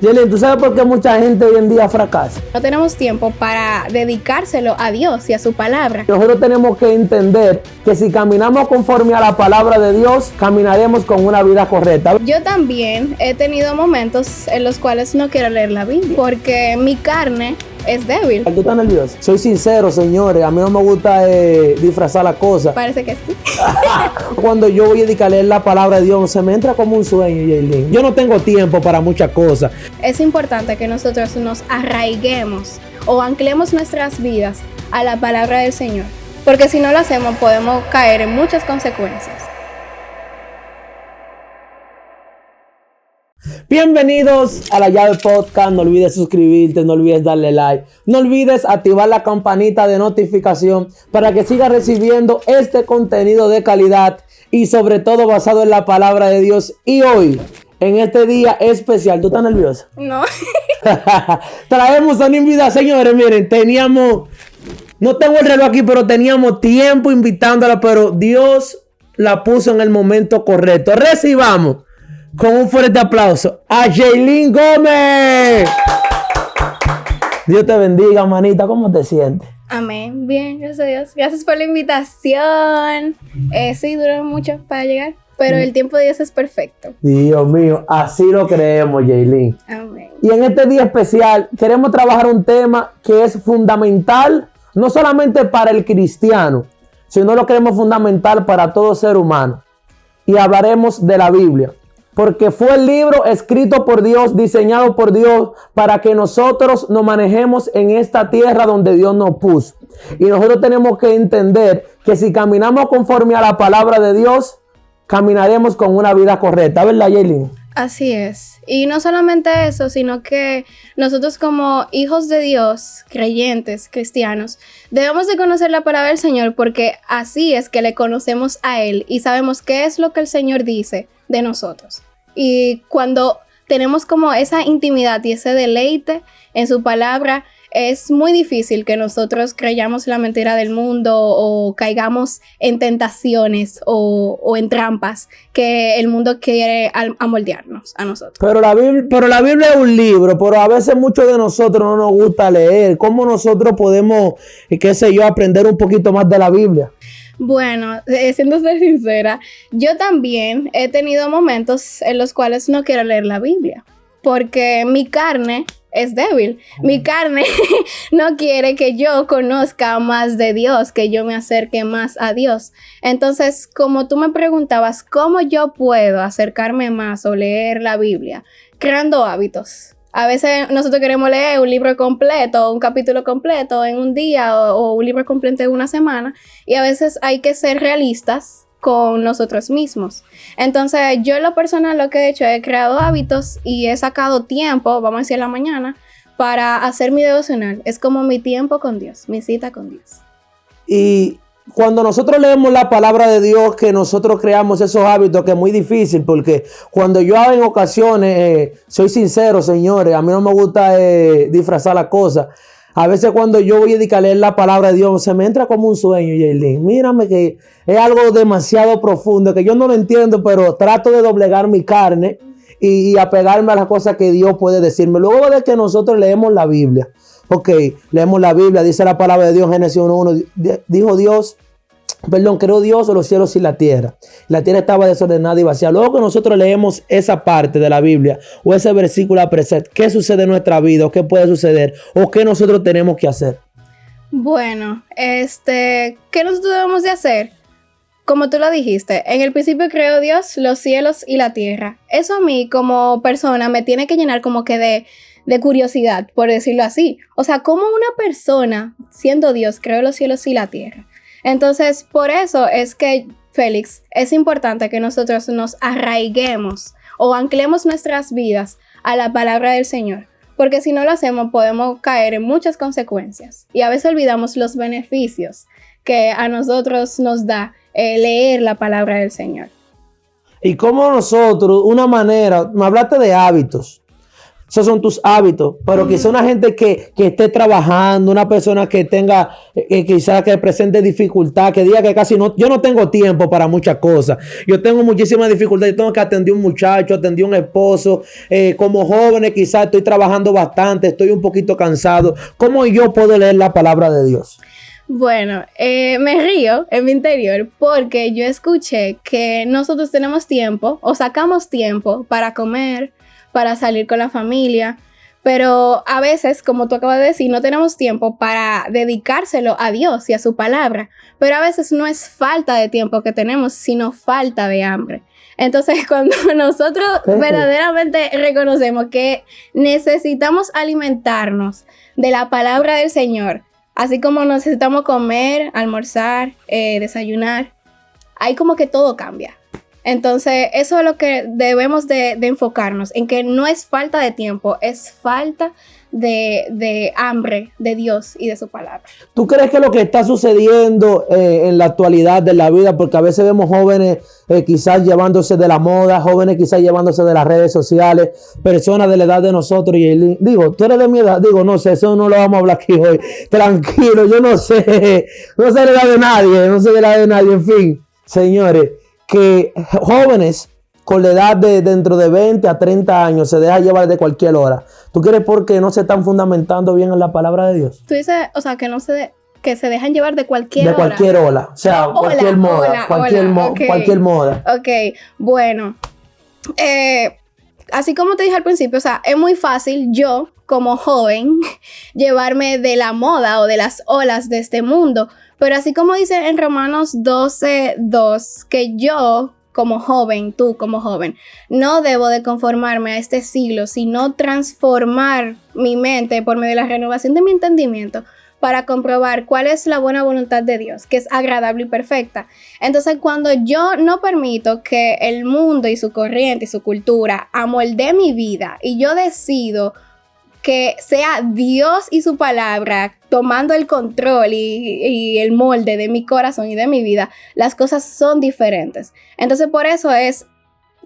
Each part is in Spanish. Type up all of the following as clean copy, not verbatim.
Yelin, ¿tú sabes por qué mucha gente hoy en día fracasa? No tenemos tiempo para dedicárselo a Dios y a su palabra. Nosotros tenemos que entender que si caminamos conforme a la palabra de Dios, caminaremos con una vida correcta. Yo también he tenido momentos en los cuales no quiero leer la Biblia porque mi carne es débil. ¿Tú estás nervioso? Soy sincero, señores, a mí no me gusta disfrazar las cosas. Parece que sí. Cuando yo voy a dedicar a leer la palabra de Dios, se me entra como un sueño, Yailin. Yo no tengo tiempo para muchas cosas. Es importante que nosotros nos arraiguemos o anclemos nuestras vidas a la palabra del Señor, porque si no lo hacemos podemos caer en muchas consecuencias. Bienvenidos a La Llave Podcast. No olvides suscribirte, no olvides darle like, no olvides activar la campanita de notificación para que sigas recibiendo este contenido de calidad y sobre todo basado en la palabra de Dios. Y hoy, en este día especial, ¿tú estás nerviosa? No. Traemos a una invitada, señores. Miren, no tengo el reloj aquí, pero teníamos tiempo invitándola, pero Dios la puso en el momento correcto. Recibamos con un fuerte aplauso a Yailin Gómez. Dios te bendiga, manita. ¿Cómo te sientes? Amén. Bien, gracias a Dios. Gracias por la invitación. Sí, duró mucho para llegar, pero el tiempo de Dios es perfecto. Dios mío, así lo creemos, Yailin. Amén. Y en este día especial queremos trabajar un tema que es fundamental, no solamente para el cristiano, sino lo queremos fundamental para todo ser humano. Y hablaremos de la Biblia. Porque fue el libro escrito por Dios, diseñado por Dios, para que nosotros nos manejemos en esta tierra donde Dios nos puso. Y nosotros tenemos que entender que si caminamos conforme a la palabra de Dios, caminaremos con una vida correcta. ¿Verdad, Yailin? Así es. Y no solamente eso, sino que nosotros como hijos de Dios, creyentes, cristianos, debemos de conocer la palabra del Señor porque así es que le conocemos a Él y sabemos qué es lo que el Señor dice de nosotros. Y cuando tenemos como esa intimidad y ese deleite en su palabra, es muy difícil que nosotros creyamos la mentira del mundo o caigamos en tentaciones o en trampas que el mundo quiere amoldearnos a nosotros. Pero la Biblia es un libro, pero a veces muchos de nosotros no nos gusta leer. ¿Cómo nosotros podemos, aprender un poquito más de la Biblia? Bueno, siendo ser sincera, yo también he tenido momentos en los cuales no quiero leer la Biblia, porque mi carne es débil. Mi carne no quiere que yo conozca más de Dios, que yo me acerque más a Dios. Entonces, como tú me preguntabas, ¿cómo yo puedo acercarme más o leer la Biblia? Creando hábitos. A veces nosotros queremos leer un libro completo, un capítulo completo en un día o un libro completo en una semana, y a veces hay que ser realistas con nosotros mismos. Entonces, yo en lo personal lo que he hecho, he creado hábitos y he sacado tiempo, vamos a decir en la mañana, para hacer mi devocional. Es como mi tiempo con Dios, mi cita con Dios. Y cuando nosotros leemos la palabra de Dios, que nosotros creamos esos hábitos, que es muy difícil, porque cuando yo en ocasiones, soy sincero, señores, a mí no me gusta disfrazar las cosas. A veces cuando yo voy a dedicar a leer la palabra de Dios, se me entra como un sueño, Yailin. Mírame que es algo demasiado profundo, que yo no lo entiendo, pero trato de doblegar mi carne y apegarme a las cosas que Dios puede decirme. Luego de que nosotros leemos la Biblia, leemos la Biblia, dice la palabra de Dios en Génesis 1:1, creó Dios los cielos y la tierra. La tierra estaba desordenada y vacía. Luego que nosotros leemos esa parte de la Biblia o ese versículo a precept, ¿qué sucede en nuestra vida? ¿O qué puede suceder? ¿O qué nosotros tenemos que hacer? Bueno, ¿qué nosotros debemos de hacer? Como tú lo dijiste, en el principio creó Dios los cielos y la tierra. Eso a mí como persona me tiene que llenar como que de curiosidad, por decirlo así. O sea, ¿cómo una persona, siendo Dios, creó los cielos y la tierra? Entonces, por eso es que, Félix, es importante que nosotros nos arraiguemos o anclemos nuestras vidas a la palabra del Señor. Porque si no lo hacemos, podemos caer en muchas consecuencias. Y a veces olvidamos los beneficios que a nosotros nos da leer la palabra del Señor. Y cómo nosotros, una manera, me hablaste de hábitos. esos son tus hábitos, pero quizá una gente que esté trabajando, una persona que tenga, quizás que presente dificultad, que diga que casi no, yo no tengo tiempo para muchas cosas, yo tengo muchísimas dificultades, yo tengo que atender un muchacho, atender un esposo, como jóvenes quizás estoy trabajando bastante, estoy un poquito cansado. ¿Cómo yo puedo leer la palabra de Dios? Bueno, me río en mi interior porque yo escuché que nosotros tenemos tiempo o sacamos tiempo para comer, para salir con la familia, pero a veces, como tú acabas de decir, no tenemos tiempo para dedicárselo a Dios y a su palabra, pero a veces no es falta de tiempo que tenemos, sino falta de hambre. Entonces, cuando nosotros verdaderamente reconocemos que necesitamos alimentarnos de la palabra del Señor, así como necesitamos comer, almorzar, desayunar, ahí como que todo cambia. Entonces, eso es lo que debemos de enfocarnos, en que no es falta de tiempo, es falta de hambre de Dios y de su palabra. ¿Tú crees que lo que está sucediendo en la actualidad de la vida, porque a veces vemos jóvenes quizás llevándose de la moda, jóvenes quizás llevándose de las redes sociales, personas de la edad de nosotros, y digo, tú eres de mi edad, digo, no sé, eso no lo vamos a hablar aquí hoy, tranquilo, yo no sé, no sé de la edad de nadie, no sé de la edad de nadie, en fin, señores, que jóvenes con la edad de dentro de 20 a 30 años se dejan llevar de cualquier hora. ¿Tú crees porque no se están fundamentando bien en la palabra de Dios? Tú dices, o sea, que se dejan llevar de cualquier hora. De cualquier hora, o sea, cualquier moda, cualquier moda. Ok, bueno, así como te dije al principio, o sea, es muy fácil yo, como joven, llevarme de la moda o de las olas de este mundo, pero así como dice en Romanos 12:2, que yo, como joven, tú como joven, no debo de conformarme a este siglo, sino transformar mi mente por medio de la renovación de mi entendimiento para comprobar cuál es la buena voluntad de Dios, que es agradable y perfecta. Entonces, cuando yo no permito que el mundo y su corriente y su cultura amoldee mi vida y yo decido que sea Dios y su palabra tomando el control y el molde de mi corazón y de mi vida, las cosas son diferentes. Entonces, por eso es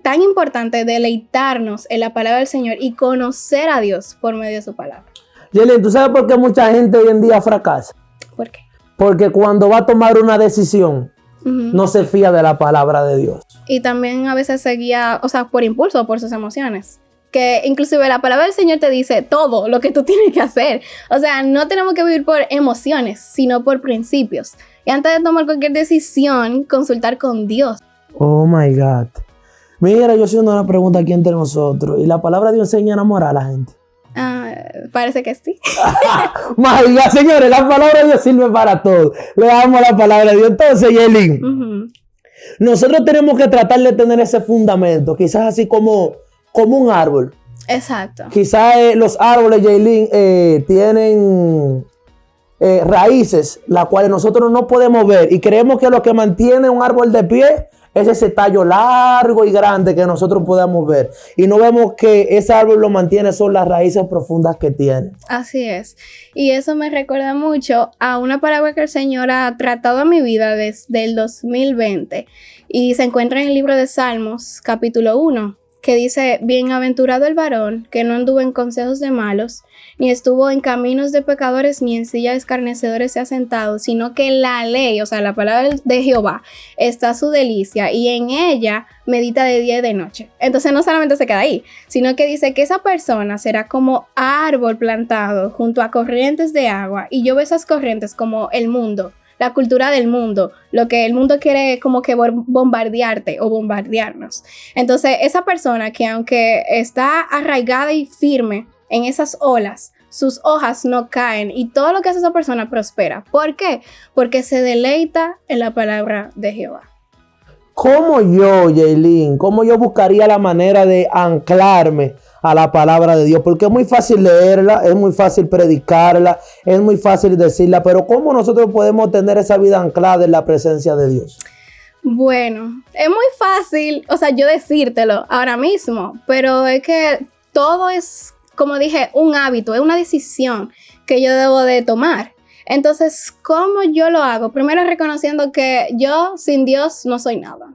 tan importante deleitarnos en la palabra del Señor y conocer a Dios por medio de su palabra. Yelin, ¿tú sabes por qué mucha gente hoy en día fracasa? ¿Por qué? Porque cuando va a tomar una decisión, no se fía de la palabra de Dios. Y también a veces se guía, o sea, por impulso o por sus emociones. Que inclusive la palabra del Señor te dice todo lo que tú tienes que hacer. O sea, no tenemos que vivir por emociones, sino por principios. Y antes de tomar cualquier decisión, consultar con Dios. Oh my God. Mira, yo haciendo una pregunta aquí entre nosotros. ¿Y la palabra de Dios enseña a enamorar a la gente? Parece que sí. My God, señores, la palabra de Dios sirve para todo. Le damos la palabra de Dios. Entonces, Yelin, nosotros tenemos que tratar de tener ese fundamento, quizás así como un árbol. Exacto. Quizás los árboles, Yailin, tienen raíces, las cuales nosotros no podemos ver. Y creemos que lo que mantiene un árbol de pie es ese tallo largo y grande que nosotros podemos ver. Y no vemos que ese árbol lo mantiene, son las raíces profundas que tiene. Así es. Y eso me recuerda mucho a una palabra que el Señor ha tratado en mi vida desde el 2020. Y se encuentra en el libro de Salmos, capítulo 1. Que dice, bienaventurado el varón que no anduvo en consejos de malos, ni estuvo en caminos de pecadores, ni en silla de escarnecedores se ha sentado, sino que en la ley, o sea, la palabra de Jehová, está su delicia, y en ella medita de día y de noche. Entonces no solamente se queda ahí, sino que dice que esa persona será como árbol plantado junto a corrientes de agua, y yo veo esas corrientes como el mundo, la cultura del mundo, lo que el mundo quiere como que bombardearte o bombardearnos. Entonces, esa persona que aunque está arraigada y firme en esas olas, sus hojas no caen y todo lo que hace esa persona prospera. ¿Por qué? Porque se deleita en la palabra de Jehová. ¿Cómo yo, Yailin, cómo yo buscaría la manera de anclarme a la palabra de Dios? Porque es muy fácil leerla, es muy fácil predicarla, es muy fácil decirla, pero ¿cómo nosotros podemos tener esa vida anclada en la presencia de Dios? Bueno, es muy fácil, o sea, yo decírtelo ahora mismo, pero es que todo es, como dije, un hábito, es una decisión que yo debo de tomar. Entonces, ¿cómo yo lo hago? Primero reconociendo que yo sin Dios no soy nada.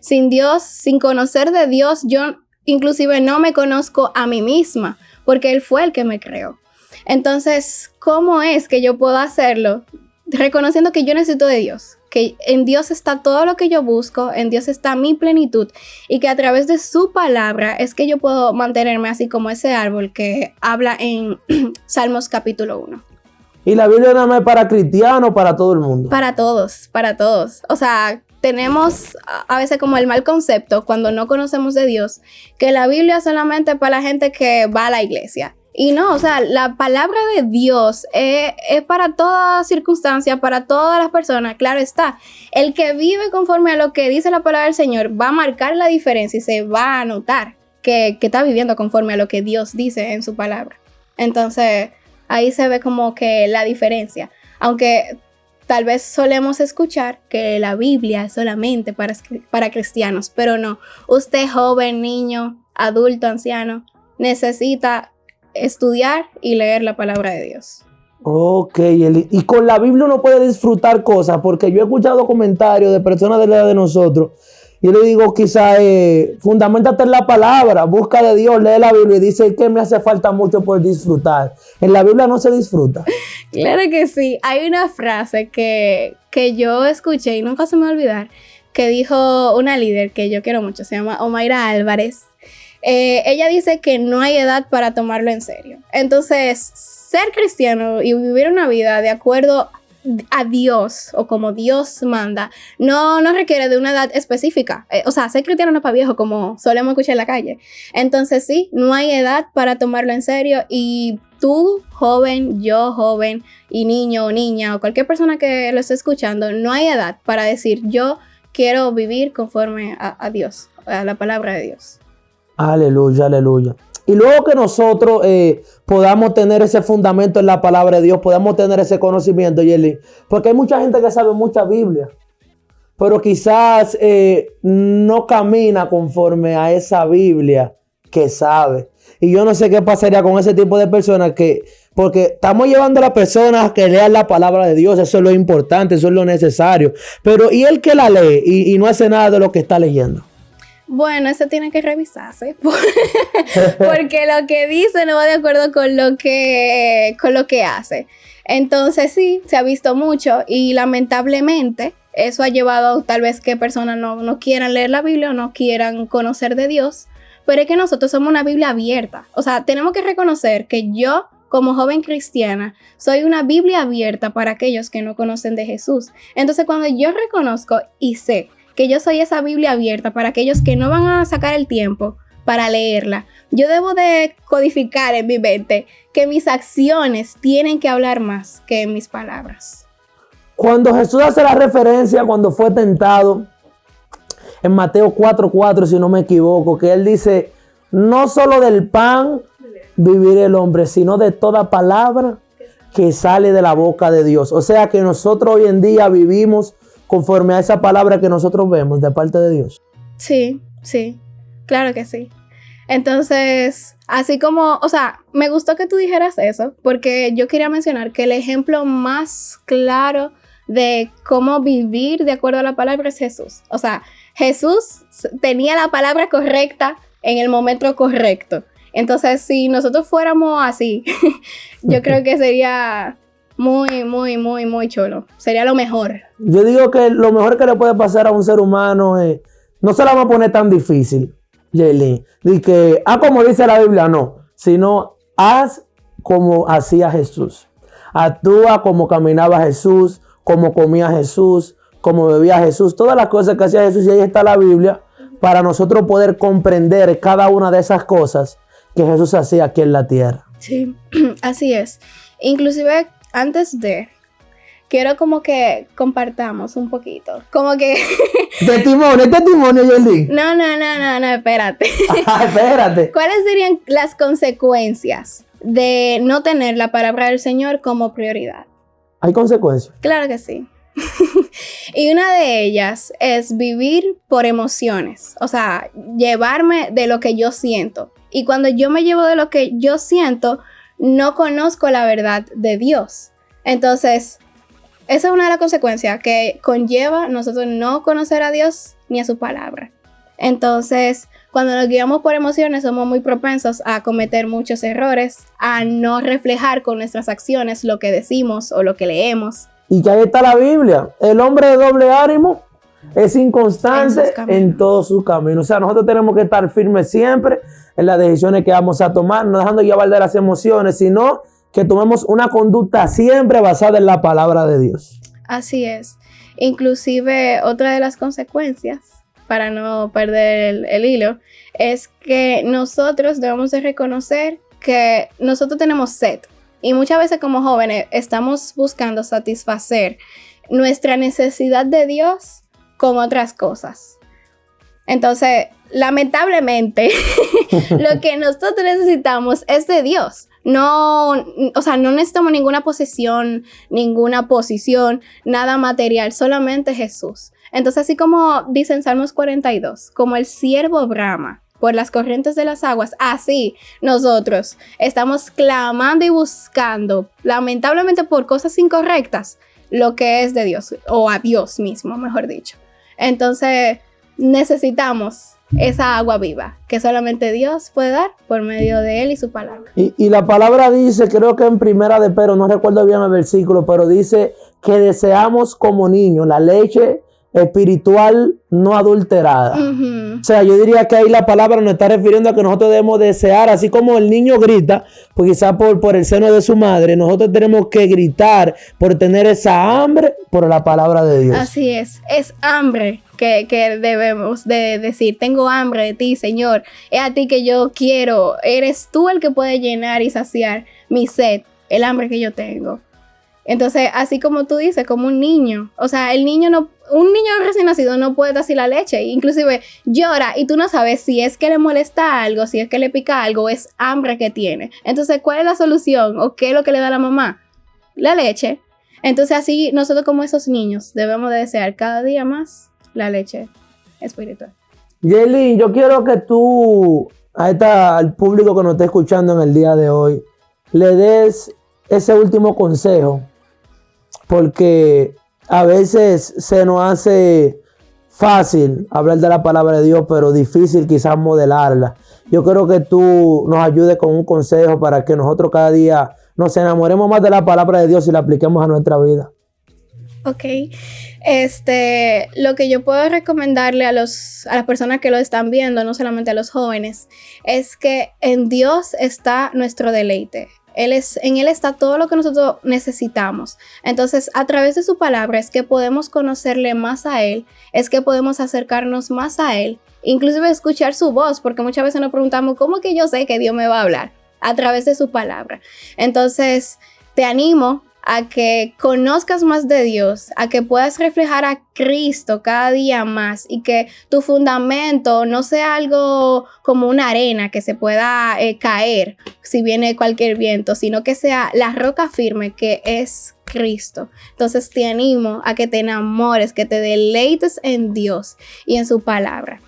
Sin Dios, sin conocer de Dios, yo inclusive no me conozco a mí misma, porque Él fue el que me creó. Entonces, ¿cómo es que yo puedo hacerlo? Reconociendo que yo necesito de Dios, que en Dios está todo lo que yo busco, en Dios está mi plenitud y que a través de su palabra es que yo puedo mantenerme así como ese árbol que habla en Salmos capítulo 1. Y la Biblia no es para cristianos, para todo el mundo. Para todos, para todos. O sea, tenemos a veces como el mal concepto cuando no conocemos de Dios, que la Biblia es solamente para la gente que va a la iglesia. Y no, o sea, la palabra de Dios es para toda circunstancia, para todas las personas, claro está. El que vive conforme a lo que dice la palabra del Señor va a marcar la diferencia y se va a notar que está viviendo conforme a lo que Dios dice en su palabra. Entonces, ahí se ve como que la diferencia. Aunque tal vez solemos escuchar que la Biblia es solamente para cristianos, pero no. Usted, joven, niño, adulto, anciano, necesita estudiar y leer la palabra de Dios. Ok, y con la Biblia uno puede disfrutar cosas, porque yo he escuchado comentarios de personas de la edad de nosotros, y yo le digo quizá, fundamentate en la palabra, busca de Dios, lee la Biblia y dice que me hace falta mucho por disfrutar. En la Biblia no se disfruta. Claro que sí, hay una frase que yo escuché y nunca se me va a olvidar, que dijo una líder que yo quiero mucho, se llama Omaira Álvarez. Ella dice que no hay edad para tomarlo en serio. Entonces, ser cristiano y vivir una vida de acuerdo a Dios o como Dios manda, no requiere de una edad específica. O sea, ser cristiano no es para viejo como solemos escuchar en la calle. Entonces, sí, no hay edad para tomarlo en serio y tú, joven, yo, joven, y niño o niña o cualquier persona que lo esté escuchando, no hay edad para decir yo quiero vivir conforme a Dios, a la palabra de Dios. Aleluya, aleluya. Y luego que nosotros podamos tener ese fundamento en la palabra de Dios, podamos tener ese conocimiento, Yeli, porque hay mucha gente que sabe mucha Biblia, pero quizás no camina conforme a esa Biblia que sabe. Y yo no sé qué pasaría con ese tipo de personas porque estamos llevando a las personas a que lean la palabra de Dios, eso es lo importante, eso es lo necesario. Pero ¿y el que la lee y no hace nada de lo que está leyendo? Bueno, eso tiene que revisarse porque lo que dice no va de acuerdo con lo que hace. Entonces sí, se ha visto mucho y lamentablemente eso ha llevado tal vez que personas no quieran leer la Biblia o no quieran conocer de Dios, pero es que nosotros somos una Biblia abierta. O sea, tenemos que reconocer que yo, como joven cristiana, soy una Biblia abierta para aquellos que no conocen de Jesús. Entonces cuando yo reconozco y sé que yo soy esa Biblia abierta para aquellos que no van a sacar el tiempo para leerla, yo debo de codificar en mi mente que mis acciones tienen que hablar más que mis palabras. Cuando Jesús hace la referencia cuando fue tentado, en Mateo 4:4, si no me equivoco, que él dice, no solo del pan vivirá el hombre, sino de toda palabra que sale de la boca de Dios. O sea que nosotros hoy en día vivimos conforme a esa palabra que nosotros vemos de parte de Dios. Sí, claro que sí. Entonces, así como, o sea, me gustó que tú dijeras eso, porque yo quería mencionar que el ejemplo más claro de cómo vivir de acuerdo a la palabra es Jesús. O sea, Jesús tenía la palabra correcta en el momento correcto. Entonces, si nosotros fuéramos así, yo creo que sería muy chulo. Sería lo mejor. Yo digo que lo mejor que le puede pasar a un ser humano es, no se la va a poner tan difícil, Yailin, de que, como dice la Biblia, no, sino haz como hacía Jesús. Actúa como caminaba Jesús, como comía Jesús, como bebía Jesús, todas las cosas que hacía Jesús, y ahí está la Biblia, para nosotros poder comprender cada una de esas cosas que Jesús hacía aquí en la tierra. Sí, así es. Inclusive, quiero como que compartamos un poquito. Como que... Testimonio, Yailin. No, espérate. Espérate. ¿Cuáles serían las consecuencias de no tener la palabra del Señor como prioridad? ¿Hay consecuencias? Claro que sí. Y una de ellas es vivir por emociones. O sea, llevarme de lo que yo siento. Y cuando yo me llevo de lo que yo siento, no conozco la verdad de Dios. Entonces, esa es una de las consecuencias que conlleva nosotros no conocer a Dios ni a su palabra. Entonces, cuando nos guiamos por emociones, somos muy propensos a cometer muchos errores, a no reflejar con nuestras acciones lo que decimos o lo que leemos. Y que ahí está la Biblia. El hombre de doble ánimo es inconstante en todos sus caminos. O sea, nosotros tenemos que estar firmes siempre en las decisiones que vamos a tomar, no dejando llevar de las emociones, sino que tomemos una conducta siempre basada en la palabra de Dios. Así es. Inclusive, otra de las consecuencias, para no perder el hilo, es que nosotros debemos de reconocer que nosotros tenemos sed. Y muchas veces como jóvenes estamos buscando satisfacer nuestra necesidad de Dios con otras cosas. Entonces, lamentablemente, lo que nosotros necesitamos es de Dios. No, o sea, no necesitamos ninguna posesión, ninguna posición, nada material, solamente Jesús. Entonces, así como dice en Salmos 42, como el siervo brama por las corrientes de las aguas, así nosotros estamos clamando y buscando, lamentablemente por cosas incorrectas, lo que es de Dios, o a Dios mismo, mejor dicho. Entonces, necesitamos esa agua viva que solamente Dios puede dar por medio de Él y su palabra. Y la palabra dice, creo que en Primera de Pedro, no recuerdo bien el versículo, pero dice que deseamos como niños la leche espiritual no adulterada. O sea, yo diría que ahí la palabra nos está refiriendo a que nosotros debemos desear, así como el niño grita, pues quizás por el seno de su madre, nosotros tenemos que gritar por tener esa hambre por la palabra de Dios. Así es hambre que debemos de decir, tengo hambre de ti, Señor, es a ti que yo quiero, eres tú el que puede llenar y saciar mi sed, el hambre que yo tengo. Entonces, así como tú dices, como un niño, o sea, un niño recién nacido no puede darse la leche, inclusive llora y tú no sabes si es que le molesta algo, si es que le pica algo, es hambre que tiene. Entonces, ¿cuál es la solución o qué es lo que le da la mamá? La leche. Entonces, así nosotros como esos niños debemos de desear cada día más la leche espiritual. Yailin, yo quiero que tú al público que nos está escuchando en el día de hoy le des ese último consejo, porque a veces se nos hace fácil hablar de la palabra de Dios, pero difícil quizás modelarla. Yo creo que tú nos ayudes con un consejo para que nosotros cada día nos enamoremos más de la palabra de Dios y la apliquemos a nuestra vida. Ok, lo que yo puedo recomendarle a las personas que lo están viendo, no solamente a los jóvenes, es que en Dios está nuestro deleite. En Él está todo lo que nosotros necesitamos. Entonces, a través de su palabra es que podemos conocerle más a Él, es que podemos acercarnos más a Él, inclusive escuchar su voz, porque muchas veces nos preguntamos, ¿cómo que yo sé que Dios me va a hablar? A través de su palabra. Entonces, te animo a que conozcas más de Dios, a que puedas reflejar a Cristo cada día más y que tu fundamento no sea algo como una arena que se pueda caer si viene cualquier viento, sino que sea la roca firme que es Cristo. Entonces te animo a que te enamores, que te deleites en Dios y en su palabra.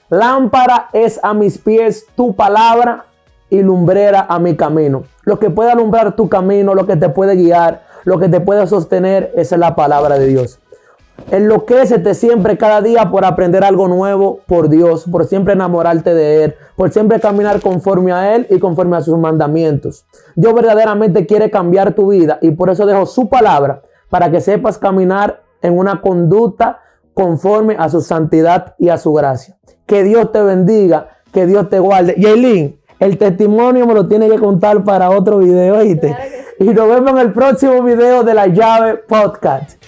Lámpara es a mis pies tu palabra y lumbrera a mi camino. Lo que puede alumbrar tu camino, lo que te puede guiar, lo que te puede sostener, esa es la palabra de Dios. Enloquécete siempre, cada día, por aprender algo nuevo por Dios, por siempre enamorarte de Él, por siempre caminar conforme a Él y conforme a sus mandamientos. Dios verdaderamente quiere cambiar tu vida y por eso dejo su palabra para que sepas caminar en una conducta conforme a su santidad y a su gracia. Que Dios te bendiga, que Dios te guarde. Yailin, el testimonio me lo tiene que contar para otro video, ¿oíste? Claro que sí. Y nos vemos en el próximo video de La Llave Podcast.